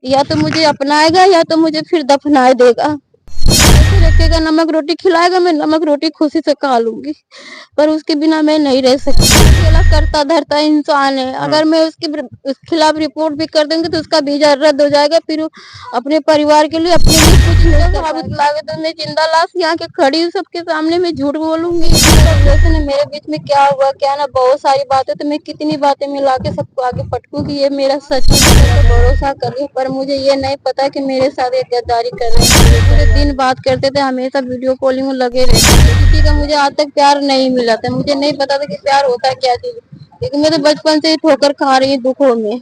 या तो मुझे अपनाएगा या तो मुझे फिर दफनाए देगा। ऐसे रखेगा, नमक रोटी खिलाएगा, मैं नमक रोटी खुशी से खा लूँगी, पर उसके बिना मैं नहीं रह सकती। अकेला करता धरता इंसान है, हाँ। अगर मैं उसके खिलाफ रिपोर्ट भी कर दूँगी तो उसका वीज़ा रद्द हो जाएगा, फिर वो अपने परिवार के लिए, अपने लिए कुछ नहीं कर साबित लागे तो मैं जिंदा लाश यहाँ के खड़ी हूँ सबके सामने मैं झूठ बोलूँगी। रिलेशन है मेरे बीच में, क्या हुआ क्या ना, बहुत सारी बातें, तो मैं कितनी बातें मिला के सबको आगे पटकूँ कि ये मेरा सच है, मैं तो भरोसा कर रही हूँ, पर मुझे ये नहीं पता कि मेरे साथ ये गद्दारी कर रहे हैं। पूरे दिन बात करते थे, हमेशा वीडियो कॉलिंग में लगे रहते थे। किसी का मुझे आज तक प्यार नहीं मिला था, मुझे नहीं पता था कि प्यार होता है क्या चीज, लेकिन मैं तो बचपन से ही ठोकर खा रही हूँ दुखों में।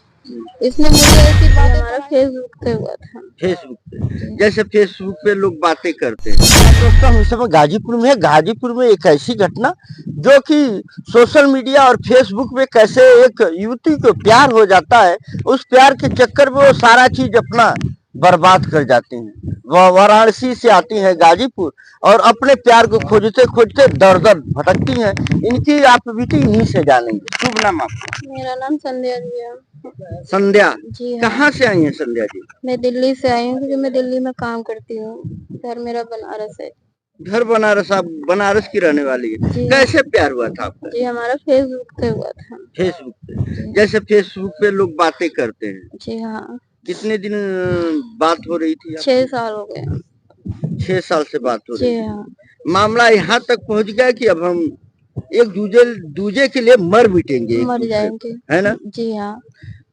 इसने मुझे ऐसी बात, हमारा फेसबुक से हुआ था। फेसबुक पे, जैसे फेसबुक पे लोग बातें करते हैं। दोस्तों हम इस समय गाजीपुर में है। गाजीपुर में एक ऐसी घटना जो कि सोशल मीडिया और फेसबुक पे कैसे एक युवती को प्यार हो जाता है, उस प्यार के चक्कर में वो सारा चीज अपना बर्बाद कर जाती हैं। वह वाराणसी से आती हैं गाजीपुर और अपने प्यार को खोजते खोजते दर दर भटकती हैं। इनकी आप बीती इन्हीं से जानेंगे। शुभ नाम आपका? मेरा नाम संध्या जी है। संध्या। जी हाँ। कहाँ से आई हैं संध्या जी? मैं दिल्ली से आई हूँ, क्योंकि मैं दिल्ली में काम करती हूँ, घर मेरा बनारस है। घर बनारस, आप बनारस की रहने वाली है। जी हाँ। कैसे प्यार हुआ था आपका? जी हमारा फेसबुक से हुआ था। फेसबुक पे, जैसे फेसबुक पे लोग बातें करते हैं। जी हाँ। कितने दिन बात हो रही थी 6 आपकी? साल हो गए। 6 साल से बात हो रही जी थी। हाँ। मामला यहाँ तक पहुँच गया कि अब हम एक दूजे दूजे के लिए मर मिटेंगे एक मर दूसरे जाएंगे। को, है ना? जी हाँ।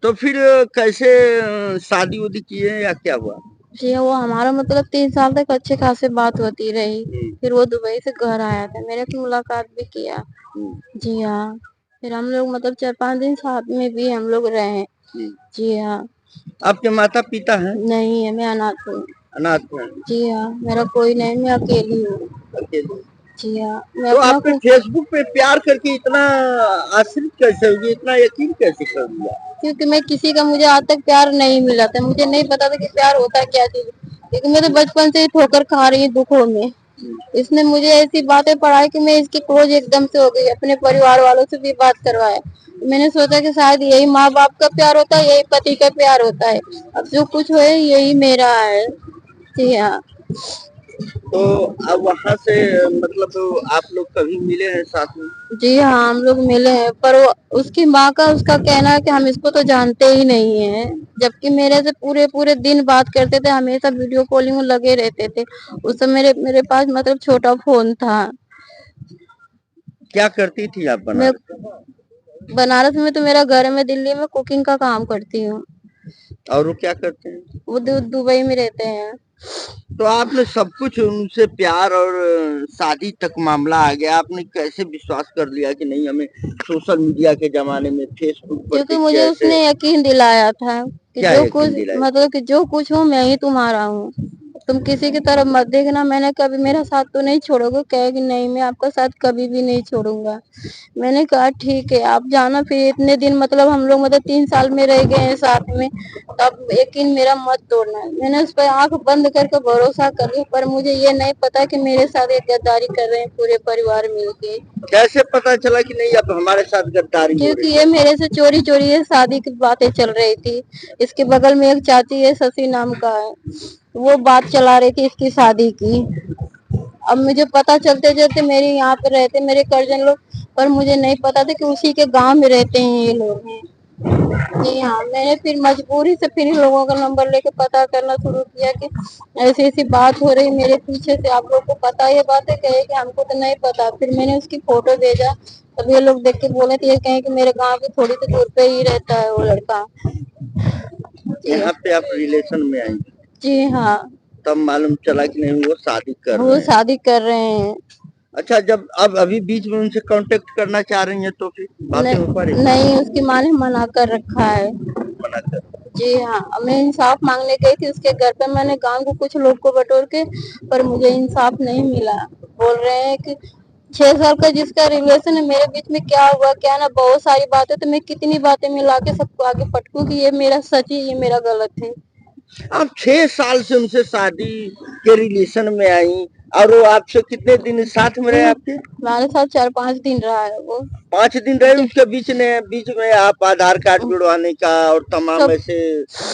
तो फिर कैसे शादी उदी किए या क्या हुआ? जी हाँ, वो हमारा मतलब 3 साल तक अच्छे खासे बात होती रही। फिर वो दुबई से घर आया था, मेरे से मुलाकात भी किया। जी हाँ। फिर हम लोग मतलब 4-5 दिन साथ में भी हम लोग रहे। जी हाँ। आपके माता पिता हैं? नहीं है, मैं अनाथ हूँ। अनाथ हैं? जी हाँ, मेरा कोई नहीं, मैं अकेली हूँ। अकेले? जी हाँ, मैं तो अपना आपने फेसबुक पे प्यार करके इतना आश्रित कैसे हुई, इतना यकीन कैसे कर लिया? क्योंकि मैं किसी का, मुझे आज तक प्यार नहीं मिला था, मुझे नहीं पता था कि प्यार होता है क्या चीज, लेकिन मैं तो बचपन से ही ठोकर खा रही हूँ दुखों में। इसने मुझे ऐसी बातें पढ़ाई कि मैं इसकी क्लोज एकदम से हो गई, अपने परिवार वालों से भी बात करवाया। मैंने सोचा कि शायद यही माँ बाप का प्यार होता है, यही पति का प्यार होता है, अब जो कुछ हो यही मेरा है। जी हाँ। तो अब वहाँ से मतलब आप लोग कभी मिले हैं साथ में? जी हाँ, हम लोग मिले हैं, पर वो उसकी माँ का, उसका कहना है कि हम इसको तो जानते ही नहीं है, जबकि मेरे से पूरे पूरे दिन बात करते थे, हमेशा वीडियो कॉलिंग में लगे रहते थे। उस समय मेरे पास मतलब छोटा फोन था। क्या करती थी आप मैं बनारस में? बनारस में तो मेरा घर है, मैं दिल्ली में कुकिंग का काम करती हूँ। और वो क्या करते हैं? वो दुबई में रहते हैं। तो आपने सब कुछ उनसे प्यार और शादी तक मामला आ गया, आपने कैसे विश्वास कर लिया कि नहीं हमें सोशल मीडिया के जमाने में फेसबुक पर क्योंकि देख के मुझे ऐसे? उसने यकीन दिलाया था कि क्या जो यकीन कुछ, दिलाया? मतलब कि जो कुछ हूँ मैं ही तुम्हारा हूँ, तुम किसी की तरफ मत देखना, मैंने कभी मेरा साथ तो नहीं छोड़ोगे, कहेगी नहीं मैं आपका साथ कभी भी नहीं छोड़ूंगा। मैंने कहा ठीक है आप जाना, फिर इतने दिन मतलब हम लोग मतलब 3 साल में रह गए हैं साथ में, तब यकीन मेरा मत तोड़ना। मैंने उस पर आंख बंद करके भरोसा कर लिया, पर मुझे ये नहीं पता कि मेरे साथ एक गद्दारी कर रहे हैं पूरे परिवार मिलके। कैसे पता चला कि नहीं अब हमारे साथ गद्दारी हो क्योंकि रही ये है? मेरे से चोरी चोरी ये शादी की बातें चल रही थी। इसके बगल में एक चाची है, शशि नाम का है, वो बात चला रही थी इसकी शादी की। अब मुझे पता चलते चलते, मेरे यहाँ पे रहते मेरे कर्जन लोग, पर मुझे नहीं पता था कि उसी के गांव में रहते हैं ये लोग हैं। जी हाँ, मैंने फिर मजबूरी से फिर इन लोगों का नंबर लेके पता करना शुरू किया कि ऐसी ऐसी बात हो रही मेरे पीछे से, आप लोग को पता है ये बातें, कहे कि हमको तो नहीं पता। फिर मैंने उसकी फोटो भेजा, तब ये लोग देख के बोले थे, ये कहे कि मेरे गांव की थोड़ी सी दूर पे ही रहता है वो लड़का। जी यहाँ पे आप रिलेशन में आई, जी हाँ। तब मालूम चला कि नहीं वो शादी कर वो रहे हैं। शादी कर रहे हैं। अच्छा, जब अब अभी बीच में उनसे कांटेक्ट करना चाह रही हैं तो फिर बातें हो पा रही? नहीं, उसकी माँ ने मना कर रखा है। मना कर? जी हाँ, मैं इंसाफ मांगने गई थी उसके घर पे, मैंने गांव के कुछ लोग को बटोर के, पर मुझे इंसाफ नहीं मिला। बोल रहे हैं कि 6 साल का जिसका रिलेशन है, मेरे बीच में क्या हुआ क्या ना, बहुत सारी बातें, तो मैं कितनी बातें मिला के सबको आगे पटकूं कि ये मेरा सच है, ये मेरा गलत है। आप 6 साल से उनसे शादी के रिलेशन में आई, और वो आपसे कितने दिन साथ में रहे आपके? हमारे साथ 4-5 दिन रहा है वो। 5 दिन रहे, उसके बीच में आप आधार कार्ड जुड़वाने का और तमाम सब ऐसे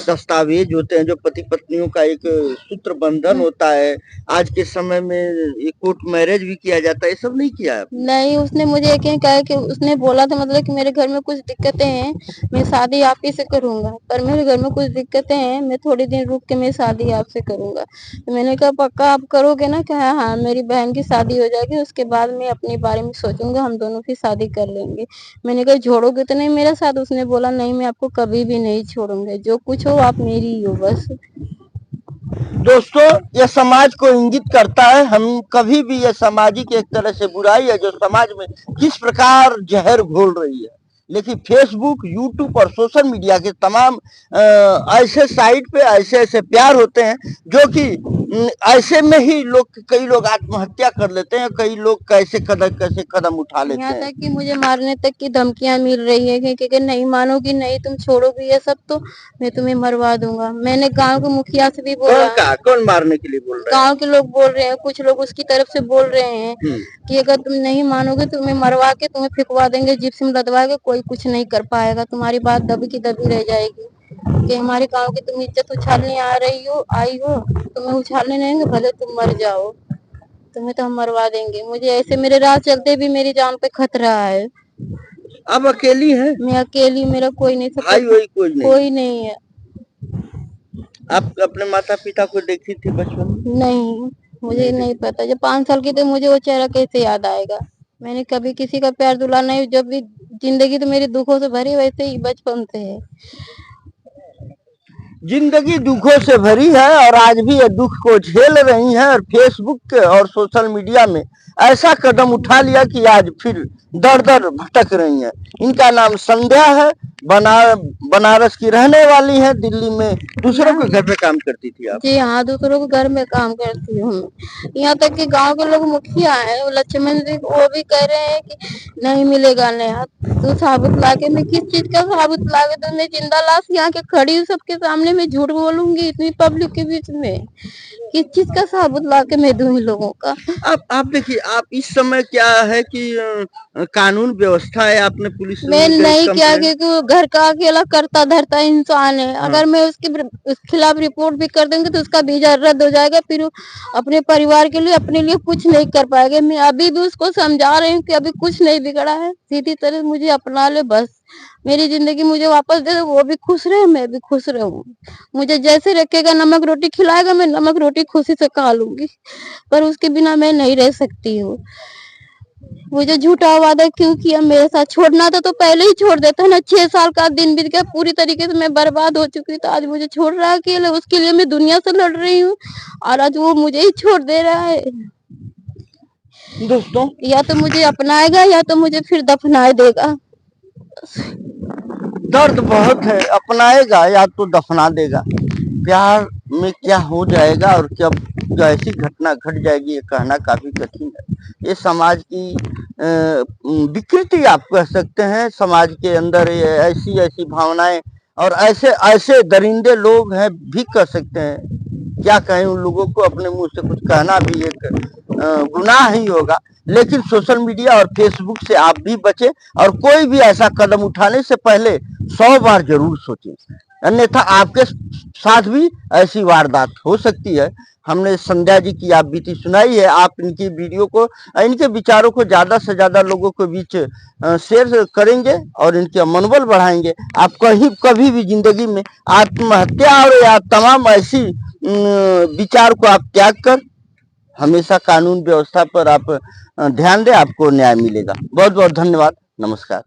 दस्तावेज होते हैं जो पति पत्नियों का एक सूत्र बंधन होता है। आज के समय में ये कोर्ट मैरिज भी किया जाता है, ये सब नहीं किया आपने? नहीं, उसने मुझे एक ही कहा कि उसने बोला था मतलब कि मेरे घर में कुछ दिक्कतें हैं, मैं शादी आप ही से करूँगा। पर मेरे घर में कुछ दिक्कतें हैं, मैं थोड़े दिन रुक के मैं शादी आपसे करूँगा। तो मैंने कहा पक्का आप करोगे ना? कहा हाँ, मेरी बहन की शादी हो जाएगी उसके बाद मैं अपने बारे में सोचूँगा, हम दोनों की शादी कर लेंगे। मैंने कहा छोड़ोगे तो नहीं मेरा साथ? उसने बोला नहीं मैं आपको कभी भी नहीं छोड़ूँगा, जो कुछ हो आप मेरी ही हो बस। दोस्तों, यह समाज को इंगित करता है, हम कभी भी यह सामाजिक एक तरह से बुराई है जो समाज में किस प्रकार जहर घोल रही है। लेकिन फेसबुक, यूट्यूब और सोशल मीडिया के तमाम ऐसे साइट पे ऐसे प्यार होते हैं जो कि ऐसे में ही कई लोग आत्महत्या कर लेते हैं, कई लोग कैसे कदम उठा लेते यहाँ हैं। तक कि मुझे मारने तक की धमकियाँ मिल रही है कि नहीं मानोगी, नहीं तुम छोड़ोगी ये सब तो मैं तुम्हें मरवा दूंगा। मैंने गांव के मुखिया से भी बोला, कौन मारने के लिए बोल रहे हैं? गांव के लोग बोल रहे हैं, कुछ लोग उसकी तरफ से बोल रहे हैं कि अगर तुम नहीं मानोगे तो तुम्हें मरवा के तुम्हें फिकवा देंगे, जिप्सी में लदवा के, कोई कुछ नहीं कर पाएगा, तुम्हारी बात दबी की दबी रह जाएगी। कि हमारे गांव की तुम इज्जत उछालने आई हो, तुम्हें उछालने नहीं देंगे, भले तुम मर जाओ, तुम्हें तो हम मरवा देंगे। मुझे ऐसे मेरे राह चलते भी मेरी जान पे खतरा है। अब अकेली है? मैं अकेली, मेरा कोई नहीं, सब भाई वही कोई नहीं है। आप अपने माता पिता को देखी थी बचपन में? नहीं, मुझे नहीं पता। जब 5 साल की थी मुझे वो चेहरा कैसे याद आएगा? मैंने कभी किसी का प्यार दुलार नहीं, जब भी जिंदगी तो मेरी दुखों से भरी वैसे ही बचपन से है। जिंदगी दुखों से भरी है और आज भी ये दुख को झेल रही हैं और फेसबुक और सोशल मीडिया में ऐसा कदम उठा लिया कि आज फिर दर दर भटक रही हैं। इनका नाम संध्या है, बनारस की रहने वाली है, दिल्ली में दूसरों के घर पे काम करती थी आप? जी हाँ, दूसरों के घर में काम करती हूँ। यहाँ तक कि गांव के लोग मुखिया हैं, वो लक्ष्मण जी वो भी कह रहे हैं कि नहीं मिलेगा नया। तो साबुत लाके मैं किस चीज का साबुत लाके तो मैं जिंदा लाश यहाँ के खड़ी हूँ सबके सामने, मैं झूठ बोलूंगी इतनी पब्लिक के बीच में? किस चीज का साबुत लाके मैं दूं इन लोगों का? आप देखिए, आप इस समय क्या है कि कानून व्यवस्था है, आपने पुलिस मैं नहीं किया क्योंकि वो घर का अकेला करता धरता इंसान है। अगर मैं उसके खिलाफ रिपोर्ट भी कर दूंगी तो उसका वीजा रद्द हो जाएगा, फिर अपने परिवार के लिए अपने लिए कुछ नहीं कर पाएगा। मैं अभी भी उसको समझा रही हूँ कि अभी कुछ नहीं बिगड़ा है, सीधी तरह मुझे अपना ले बस, मेरी जिंदगी मुझे वापस दे दो, वो भी खुश रहे मैं भी खुश रहूं। मुझे जैसे रखेगा, नमक रोटी खिलाएगा, मैं नमक रोटी खुशी से खा लूंगी, पर उसके बिना मैं नहीं रह सकती हूँ। मुझे झूठा वादा क्यों किया मेरे साथ? छोड़ना था तो पहले ही छोड़ देता ना। 6 साल का दिन बीत गया, पूरी तरीके से मैं बर्बाद हो चुकी, तो आज मुझे छोड़ रहा है अकेले। उसके लिए मैं दुनिया से लड़ रही हूँ और आज वो मुझे ही छोड़ दे रहा है। दोस्तों, या तो मुझे अपनाएगा या तो मुझे फिर दफनाए देगा। दर्द बहुत है, अपनाएगा या तो दफना देगा। प्यार में क्या हो जाएगा और कब ऐसी घटना घट जाएगी ये कहना काफी कठिन है। ये समाज की विकृति आप कह सकते हैं। समाज के अंदर ये ऐसी भावनाएं और ऐसे दरिंदे लोग हैं भी कह सकते हैं। क्या कहें उन लोगों को, अपने मुंह से कुछ कहना भी एक गुनाह ही होगा। लेकिन सोशल मीडिया और फेसबुक से आप भी बचे और कोई भी ऐसा कदम उठाने से पहले 100 बार जरूर सोचें, अन्यथा आपके साथ भी ऐसी वारदात हो सकती है। हमने संध्या जी की आप बीती सुनाई है। आप इनकी वीडियो को, इनके विचारों को ज्यादा से ज्यादा लोगों के बीच शेयर करेंगे और इनके मनोबल बढ़ाएंगे। आप कभी भी जिंदगी में आत्महत्या और या तमाम ऐसी विचार को आप त्याग कर हमेशा कानून व्यवस्था पर आप ध्यान दें, आपको न्याय मिलेगा। बहुत बहुत धन्यवाद। नमस्कार।